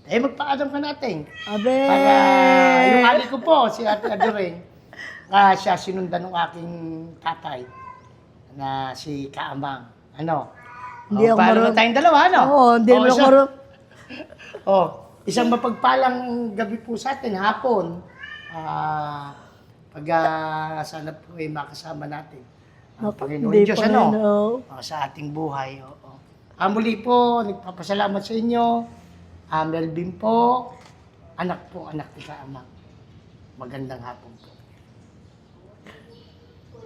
Speaker 1: Magpaalam ka natin.
Speaker 2: Abe!
Speaker 1: Para yung ali ko po, si Ate Adelaide, siya sinundan ng aking tatay na si Kaamang. Ano?
Speaker 2: Hindi ako
Speaker 1: paalam na
Speaker 2: marunong-
Speaker 1: tayong dalawa, ano?
Speaker 2: Oo, hindi naman ako marunong.
Speaker 1: Isang mapagpalang gabi po sa atin, hapon. Sana po ay makasama natin ang
Speaker 2: Naku,
Speaker 1: Panginoon
Speaker 2: hindi
Speaker 1: Diyos,
Speaker 2: pa
Speaker 1: ano?
Speaker 2: rin, oo.
Speaker 1: Sa ating buhay, oo. Muli po, nagpapasalamat sa inyo. Melvin po, anak ni Kaamang. Magandang hapon po.